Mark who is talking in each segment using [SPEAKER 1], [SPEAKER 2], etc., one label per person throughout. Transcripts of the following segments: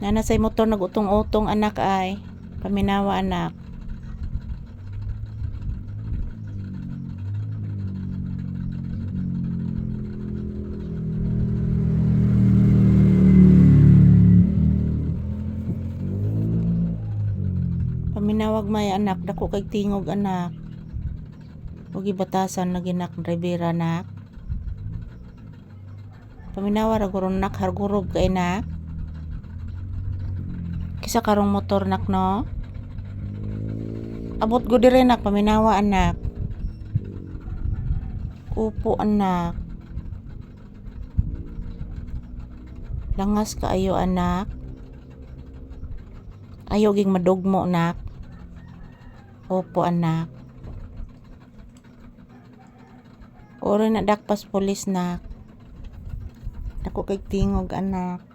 [SPEAKER 1] Nana say motor nagutong-utong anak ay. Paminawa anak. Paminawag may anak, dako kay tingog anak. Huwag ibatasan na ginak Rivera anak. Paminawa raguron nak hargurob kay anak. Kisa karong motor nak no. Abot go dire nak paminawa anak. Upo anak. Langas ka ayo anak. Ayo ging madugmo nak. Opo anak. Oro na dakpas polis nak. Dako kay tingog anak.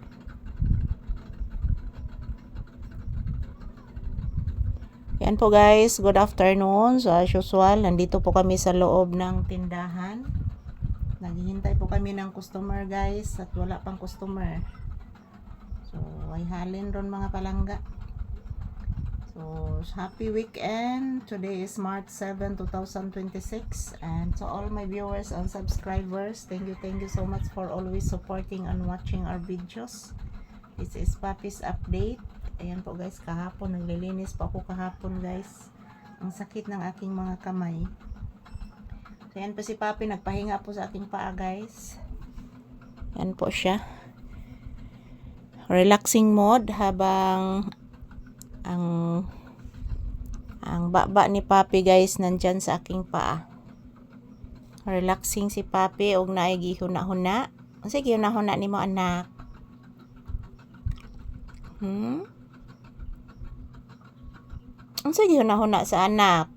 [SPEAKER 1] Yan po guys, good afternoon. So as usual, nandito po kami sa loob ng tindahan. Naghihintay po kami ng customer guys at wala pang customer. So ay halin ron mga palangga. So happy weekend. Today is March 7, 2026. And to all my viewers and subscribers, thank you so much for always supporting and watching our videos. This is Papi's update. Ayan po guys, kahapon naglilinis pa ako kahapon guys. Ang sakit ng aking mga kamay. So ayan po si Papi, nagpahinga po sa aking paa guys. Ayan po siya. Relaxing mode habang ang baba ni Papi guys nandyan sa aking paa. Relaxing si Papi og naay gihuna-huna. Sige, huna-huna nimo anak. Sige, huna-huna sa anak.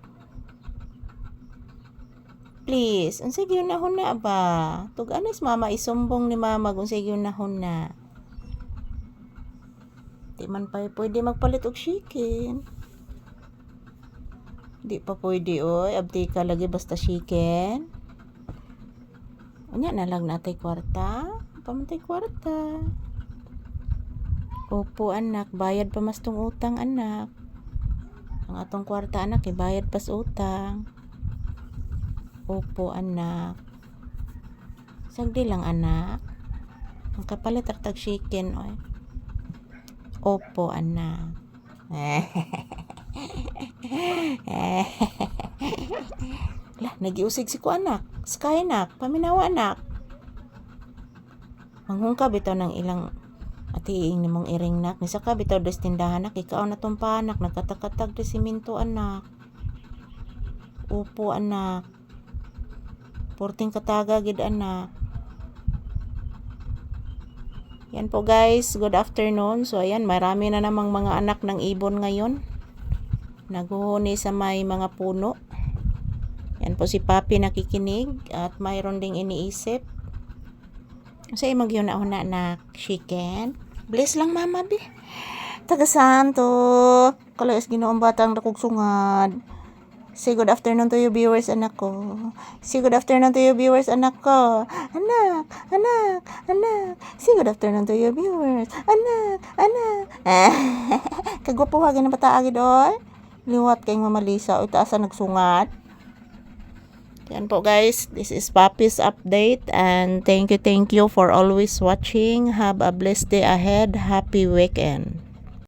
[SPEAKER 1] Please, sige, huna-huna ba? Tug anas mama isumbong ni mama kung sige, huna-huna. Di man pa pwede magpalit og chicken. Di pa pwede oy, abdi ka lagi basta chicken. Unya na lang natay kwarta. Pamantay kwarta. Opo anak, bayad pa mas tong utang anak. Ang atong kwarta anak, ibayad pas utang. Opo anak. Sagdi lang anak. Ang kapalit tag chicken oy. Opo anak. Lah, nagiusig si ko anak. Sky anak, paminawa anak. Manghungka bitaw ng ilang atiing nimong iring nak. Nisa ka bitaw des tindahan nak. Ikaw na tong panak. Nagkatakatag des siminto anak. Opo anak. Porting kataga gid anak. Yan po guys, good afternoon. So ayan, marami na namang mga anak ng ibon ngayon. Naguhuni sa may mga puno. Yan po si Papi nakikinig at mayroon ding iniisip. Sa imong yun-una na chicken. Bless lang mama bi. Taga santo. Kalayas Ginoong batang dakog sungad. Say good afternoon to you viewers anak ko. Say good afternoon to you viewers anak ko. Anak. Say good afternoon to you viewers. Anak. Kagwapo hagin na bata agid oy. Liwat kayong mamalisa o taasa nagsungat. Yan po guys, this is Papi's update and thank you for always watching. Have a blessed day ahead. Happy weekend.